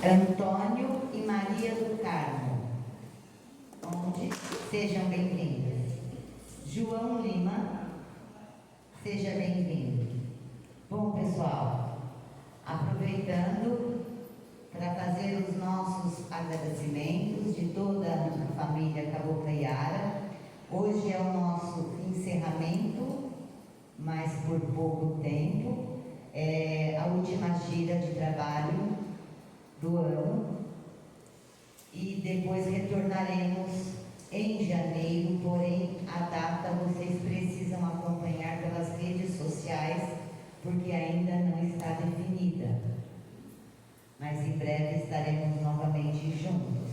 Antônio e Maria do Carmo, onde sejam bem-vindos. João Lima, seja bem-vindo. Bom, pessoal, aproveitando para fazer os nossos agradecimentos de toda a família Cabocla Yara, hoje é o nosso encerramento, mas por pouco tempo, é a última gira de trabalho do ano, e depois retornaremos em janeiro, porém a data vocês precisam acompanhar pelas redes sociais, porque ainda não está definida, mas em breve estaremos novamente juntos.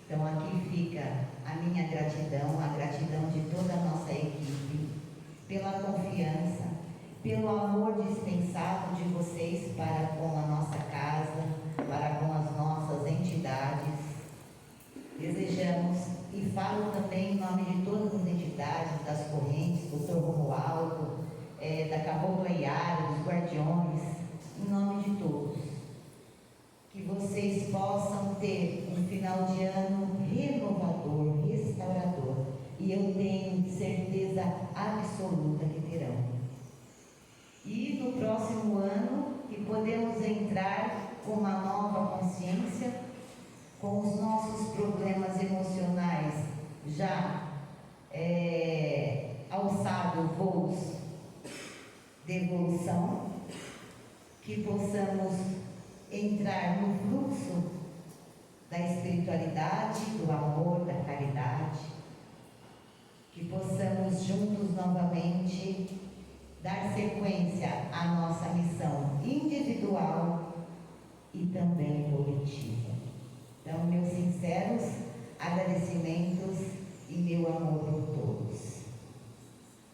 Então aqui fica a minha gratidão, a gratidão de toda a nossa equipe, pela confiança, pelo amor dispensado de vocês para com a nossa casa, para com as nossas entidades. Desejamos, e falo também em nome de todas as entidades, das correntes, do Dr. Romualdo, da Cabocla Yara, dos Guardiões, em nome de todos, que vocês possam ter um final de ano renovador, restaurador, e eu tenho certeza absoluta que terão. E no próximo ano, que podemos entrar com uma nova consciência, com os nossos problemas emocionais já alçados voos de evolução, que possamos entrar no fluxo da espiritualidade, do amor, da caridade, que possamos juntos novamente dar sequência à nossa missão individual e também coletiva. Então, meus sinceros agradecimentos e meu amor por todos.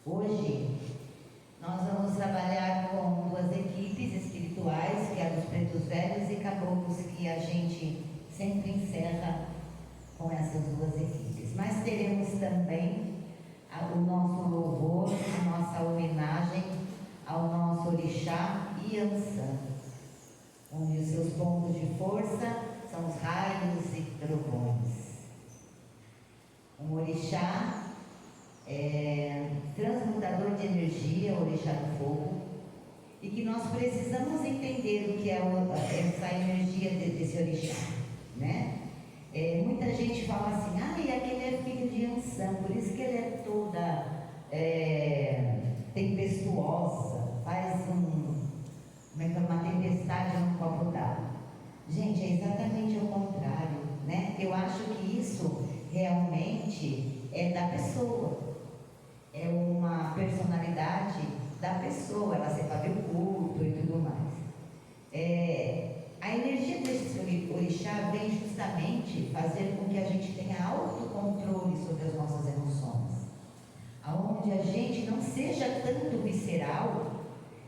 Hoje, nós vamos trabalhar com duas equipes espirituais, que é a dos Pretos Velhos e Caboclos, que a gente sempre encerra com essas duas equipes. Mas teremos também o nosso louvor, a nossa homenagem ao nosso Orixá Iansã, onde os seus pontos de força são os raios e trovões. Um Orixá transmutador de energia, o Orixá do fogo, e que nós precisamos entender o que é essa energia desse Orixá, né? Muita gente fala assim, e aquele é filho de Iansã, por isso que ele é toda tempestuosa, faz uma tempestade num copo d'água. Gente, é exatamente o contrário, né? Eu acho que isso realmente é da pessoa, é uma personalidade da pessoa, ela separa o culto e tudo mais. A energia desse orixá vem justamente fazer com que a gente tenha autocontrole sobre as nossas emoções, aonde a gente não seja tanto visceral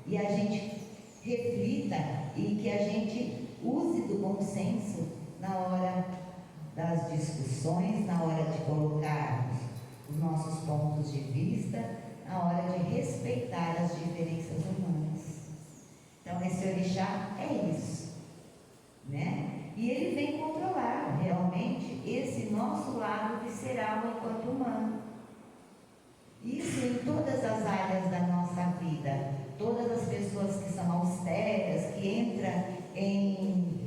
e a gente reflita e que a gente use do bom senso na hora das discussões, na hora de colocarmos os nossos pontos de vista, na hora de respeitar as diferenças humanas. Então esse orixá é isso, né? E ele vem controlar realmente esse nosso lado visceral enquanto humano. Isso em todas as áreas da nossa vida. Todas as pessoas que são austeras, que entram em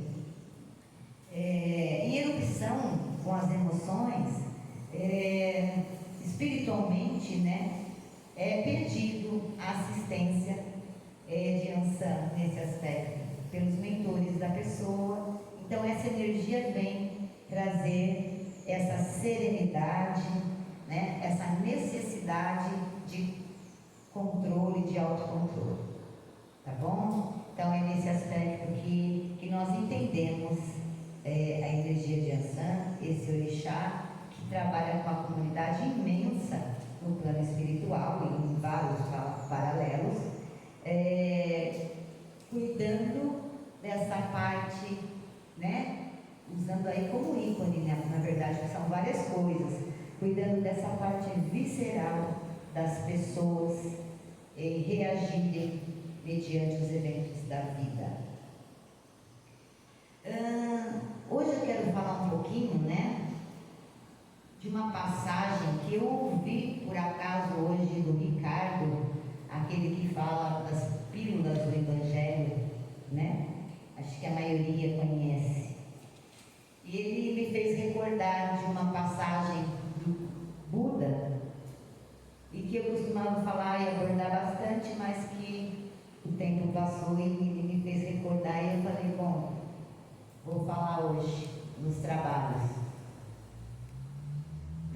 erupção com as emoções, espiritualmente, né, é pedido a assistência de Iansã nesse aspecto, pelos mentores da pessoa. Então essa energia vem trazer essa serenidade, né, essa necessidade de controle, de autocontrole, tá bom? Então é nesse aspecto que nós entendemos a energia de Iansã, esse orixá que trabalha com a comunidade imensa no plano espiritual e em vários paralelos, cuidando dessa parte, né, usando aí como ícone, né, na verdade que são várias coisas, cuidando dessa parte visceral das pessoas reagirem mediante os eventos da vida. de uma passagem que eu ouvi por acaso hoje do Ricardo, aquele que fala das pílulas do Evangelho, né? Acho que a maioria conhece. E ele me fez recordar de uma passagem do Buda, e que eu costumava falar e abordar bastante, mas que o tempo passou e ele me fez recordar, e eu falei, bom, vou falar hoje nos trabalhos.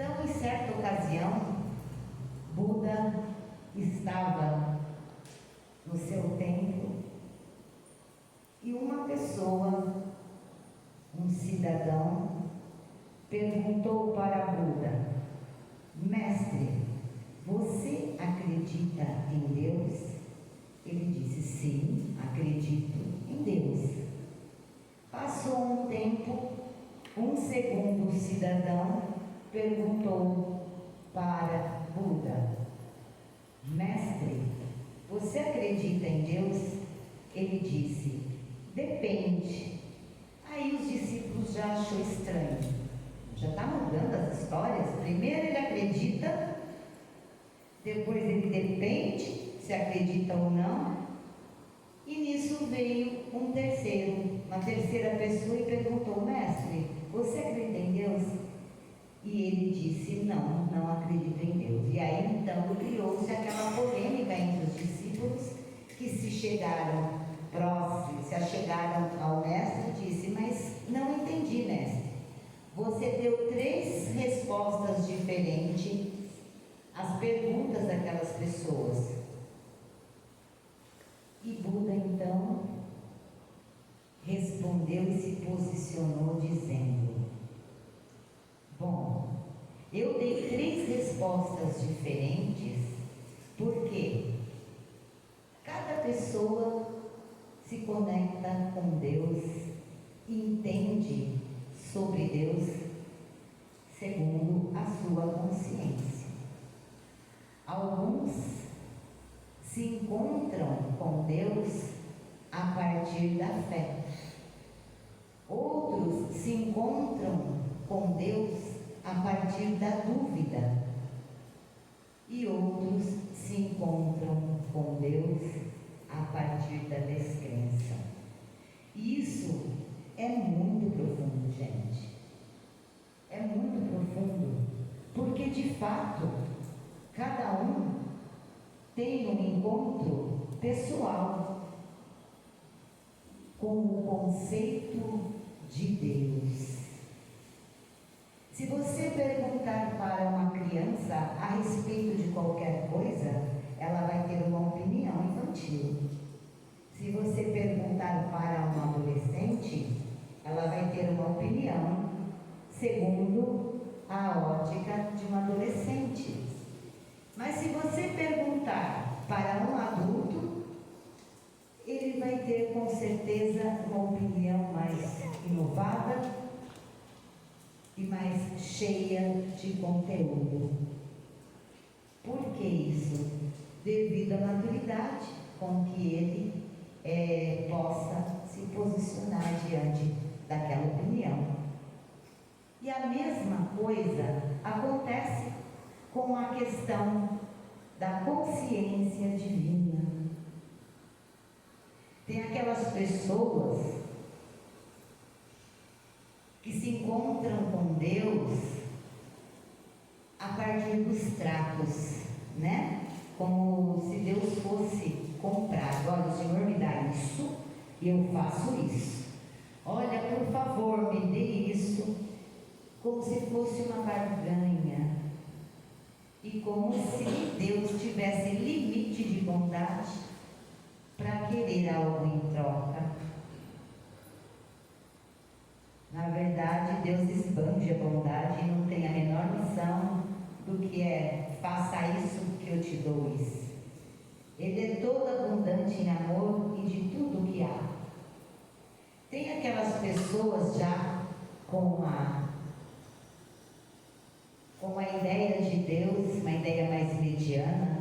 Então, em certa ocasião, Buda estava no seu templo e uma pessoa, um cidadão, perguntou para Buda: mestre, você acredita em Deus? Ele disse: sim, acredito em Deus. Passou um tempo, um segundo cidadão perguntou para Buda: mestre, você acredita em Deus? Ele disse: depende. Aí os discípulos já achou estranho. Já está mudando as histórias. Primeiro ele acredita, depois ele depende se acredita ou não. E nisso veio uma terceira pessoa e perguntou: mestre, você acredita em Deus? E ele disse: não, não acredito em Deus. E aí então criou-se aquela polêmica entre os discípulos, que se chegaram próximos, se achegaram ao mestre e disse: mas não entendi, mestre. Você deu 3 respostas diferentes às perguntas daquelas pessoas. E Buda então respondeu e se posicionou dizendo: bom, eu dei 3 respostas diferentes porque cada pessoa se conecta com Deus e entende sobre Deus segundo a sua consciência. Alguns se encontram com Deus a partir da fé. Outros se encontram com Deus a partir da dúvida. E outros se encontram com Deus a partir da descrença. Isso é muito profundo, gente. É muito profundo, porque de fato cada um tem um encontro pessoal com o conceito de Deus. Se você perguntar para uma criança a respeito de qualquer coisa, ela vai ter uma opinião infantil. Se você perguntar para um adolescente, ela vai ter uma opinião segundo a ótica de um adolescente. Mas se você perguntar para um adulto, ele vai ter com certeza uma opinião mais inovada e mais cheia de conteúdo. Por que isso? Devido à maturidade com que ele possa se posicionar diante daquela opinião. E a mesma coisa acontece com a questão da consciência divina. Tem aquelas pessoas que se encontram com Deus a partir dos tratos, né? Como se Deus fosse comprado. Olha, o Senhor me dá isso e eu faço isso. Olha, por favor, me dê isso. Como se fosse uma barganha. E como se Deus tivesse limite de bondade para querer algo em troca. Na verdade, Deus expande a bondade e não tem a menor noção do que é: faça isso que eu te dou isso. Ele é todo abundante em amor e de tudo que há. Tem aquelas pessoas já com a ideia de Deus, uma ideia mais mediana,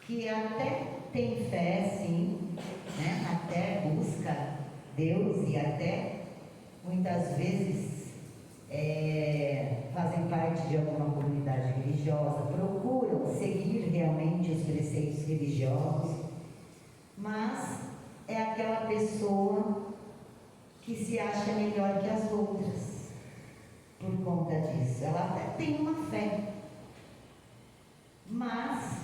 que até tem fé, sim, né? Até busca Deus e até muitas vezes fazem parte de alguma comunidade religiosa, procuram seguir realmente os preceitos religiosos, mas é aquela pessoa que se acha melhor que as outras por conta disso. Ela até tem uma fé, mas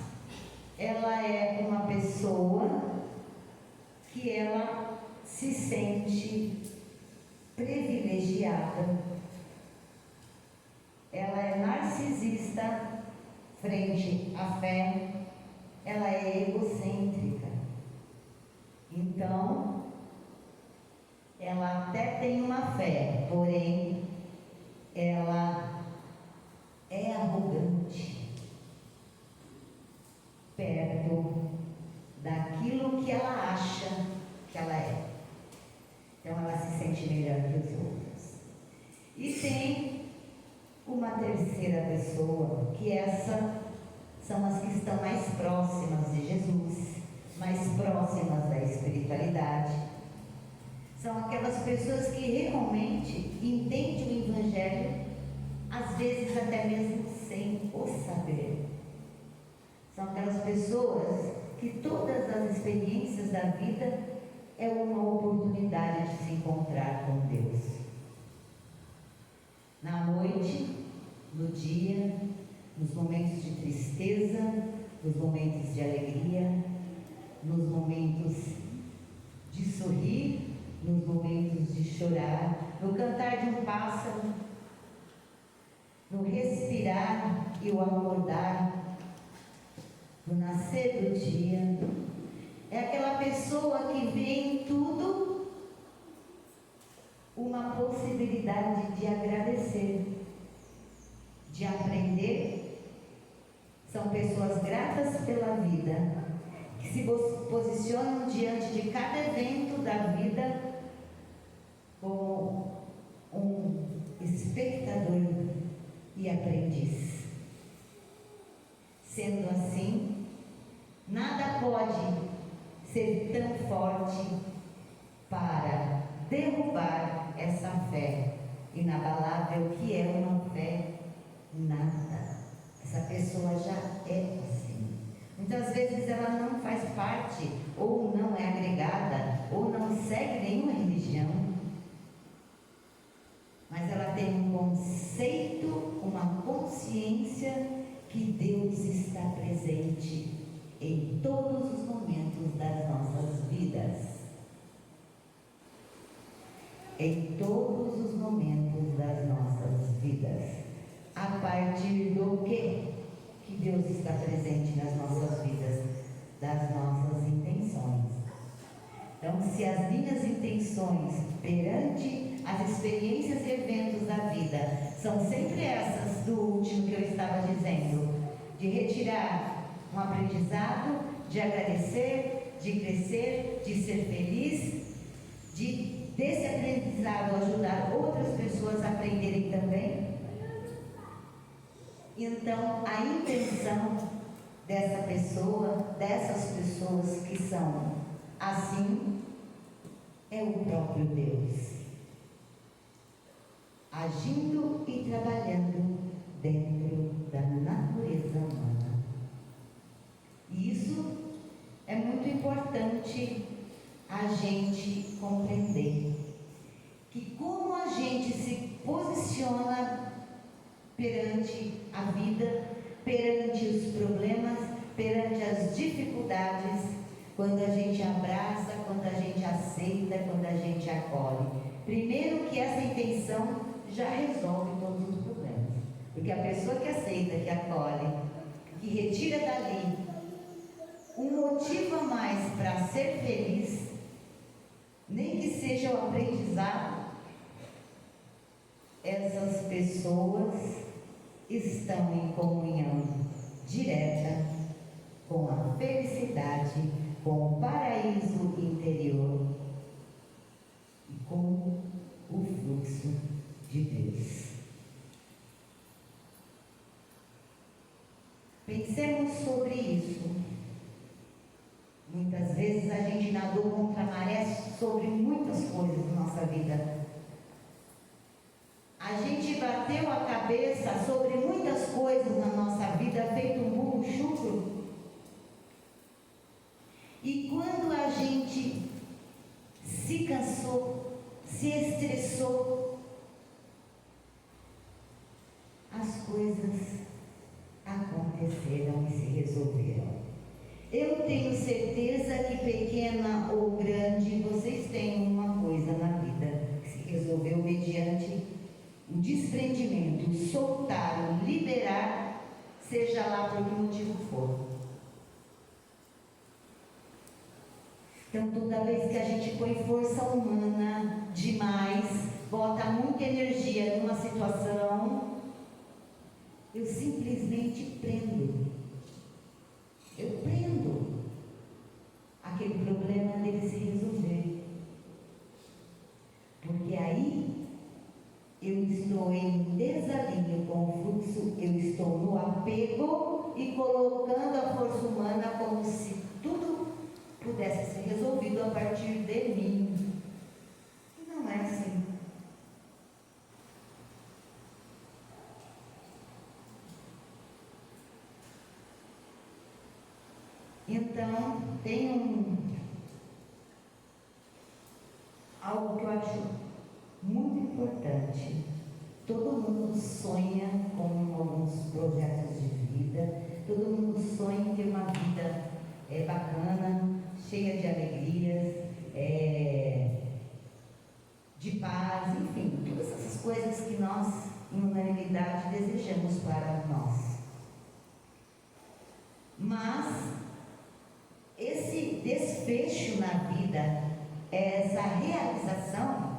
ela é uma pessoa que ela se sente privilegiada. Ela é narcisista frente à fé, ela é egocêntrica. Então, ela até tem uma fé, porém, ela é arrogante perto daquilo que ela acha que ela é. Então, ela se sente melhor que os outros. E tem uma terceira pessoa, que essas são as que estão mais próximas de Jesus, mais próximas da espiritualidade. São aquelas pessoas que realmente entendem o Evangelho, às vezes até mesmo sem o saber. São aquelas pessoas que todas as experiências da vida é uma oportunidade de se encontrar com Deus. Na noite, no dia, nos momentos de tristeza, nos momentos de alegria, nos momentos de sorrir, nos momentos de chorar, no cantar de um pássaro, no respirar e o acordar, no nascer do dia. É aquela pessoa que vê em tudo uma possibilidade de agradecer, de aprender. São pessoas gratas pela vida, que se posicionam diante de cada evento da vida como um espectador e aprendiz. Sendo assim, nada pode ser tão forte para derrubar essa fé inabalável, que é uma fé nada. Essa pessoa já é assim. Muitas vezes ela não faz parte, ou não é agregada, ou não segue nenhuma religião, mas ela tem um conceito, uma consciência que Deus está presente em todos os momentos das nossas vidas. Em todos os momentos das nossas vidas. A partir do que Deus está presente nas nossas vidas? Das nossas intenções. Então, se as minhas intenções perante as experiências e eventos da vida são sempre essas do último que eu estava dizendo, de retirar um aprendizado, de agradecer, de crescer, de ser feliz, de desse aprendizado ajudar outras pessoas a aprenderem também. Então, a intenção dessa pessoa, dessas pessoas que são assim, é o próprio Deus, agindo e trabalhando dentro da natureza humana. E isso é muito importante a gente compreender, que como a gente se posiciona perante a vida, perante os problemas, perante as dificuldades, quando a gente abraça, quando a gente aceita, quando a gente acolhe. Primeiro que essa intenção já resolve todos os problemas, porque a pessoa que aceita, que acolhe, que retira dali um motivo a mais para ser feliz, nem que seja o aprendizado, essas pessoas estão em comunhão direta com a felicidade, com o paraíso interior e com o fluxo de Deus. Pensemos sobre isso. Muitas vezes a gente nadou contra a maré sobre muitas coisas na nossa vida. A gente bateu a cabeça sobre muitas coisas na nossa vida, feito um burro chucro? E quando a gente se cansou, se estressou, as coisas aconteceram e se resolveram. Eu tenho certeza que, pequena ou grande, vocês têm uma coisa na vida que se resolveu mediante um desprendimento, soltar, liberar, seja lá por que motivo for. Então, toda vez que a gente põe força humana demais, bota muita energia numa situação, eu simplesmente prendo. Eu prendo aquele problema dele se resolver. Porque aí eu estou em desalinho com o fluxo, eu estou no apego e colocando a força humana como se tudo pudesse ser resolvido a partir de mim. E não é assim. Então, tem algo que eu acho muito importante. Todo mundo sonha com alguns projetos de vida, todo mundo sonha em ter uma vida bacana, cheia de alegrias, de paz, enfim, todas essas coisas que nós, em unanimidade, desejamos para nós. Mas esse desfecho na vida, essa realização,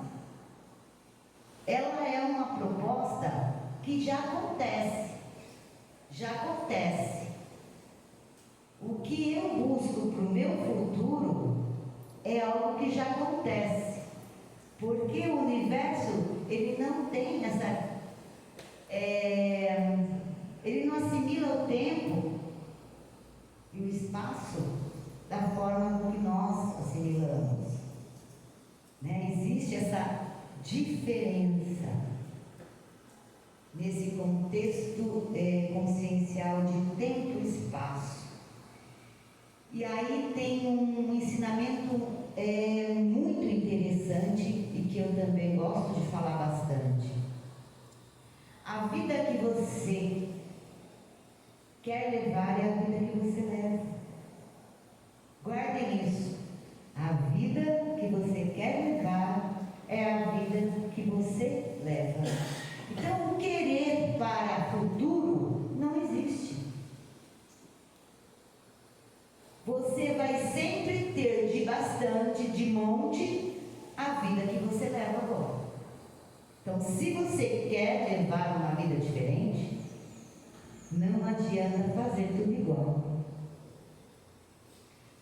ela é uma proposta que já acontece. O que eu busco para o meu futuro é algo que já acontece, porque o universo, ele não tem ele não assimila o tempo e o espaço da forma que nós assimilamos, né? Existe essa diferença nesse contexto consciencial de tempo e espaço. E aí tem um ensinamento muito interessante e que eu também gosto de falar bastante. A vida que você quer levar é a vida que você leva. Guardem isso. A vida que você quer levar é a vida que você leva. Então, o querer para o futuro não existe. Você vai sempre ter de bastante, de monte, a vida que você leva agora. Então, se você quer levar uma vida diferente, não adianta fazer tudo igual.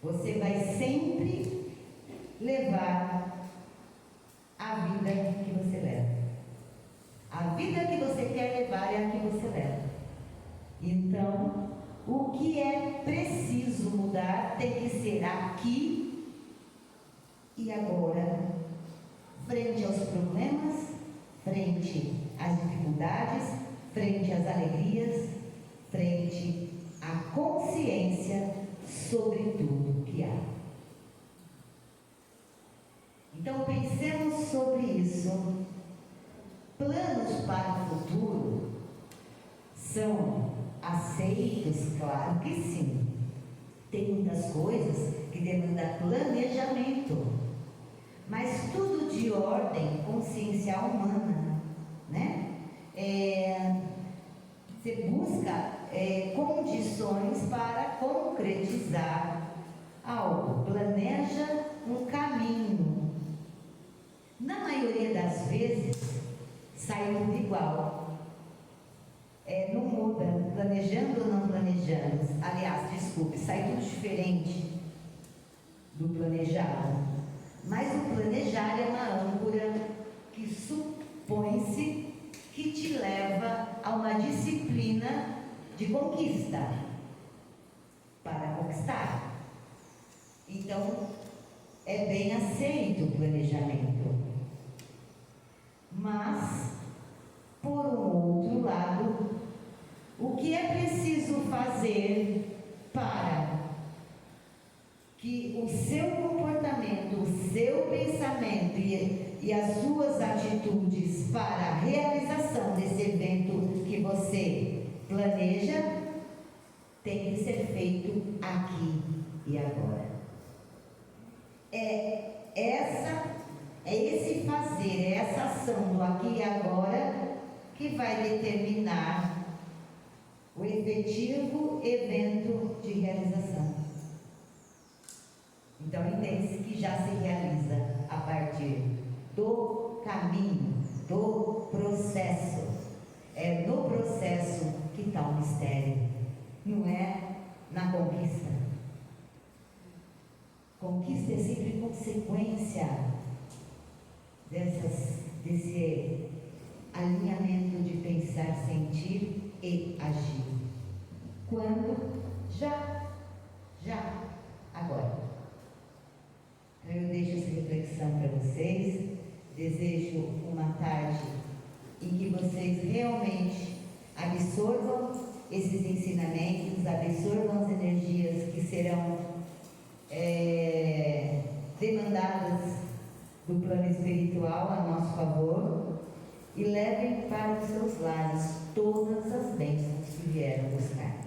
Você vai sempre levar a vida que você leva. A vida que você quer levar é a que você leva. Então, o que é preciso mudar tem que ser aqui e agora, frente aos problemas, frente às dificuldades, frente às alegrias, frente à consciência sobre tudo que há. Então, pensemos sobre isso. Planos para o futuro são aceitos? Claro que sim. Tem muitas coisas que demandam planejamento, mas tudo de ordem consciencial humana, né? Você busca condições para concretizar algo, planeja um caminho. Na maioria das vezes, sai tudo igual. Não muda, planejando ou não planejando. Aliás, desculpe, sai tudo diferente do planejado. Mas o planejar é uma âncora que supõe-se que te leva a uma disciplina de conquista, para conquistar. Então, é bem aceito o planejamento. Mas, por um e as suas atitudes para a realização desse evento que você planeja tem que ser feito aqui e agora. É esse fazer, é essa ação do aqui e agora que vai determinar o efetivo evento de realização. Então, entende-se que já se realiza a partir do caminho, do processo. É no processo que está o mistério, não é na conquista. Conquista é sempre consequência desse alinhamento de pensar, sentir e agir. Quando? Já, agora. Então eu deixo essa reflexão para vocês. Desejo uma tarde em que vocês realmente absorvam esses ensinamentos, absorvam as energias que serão demandadas do plano espiritual a nosso favor e levem para os seus lares todas as bênçãos que vieram buscar.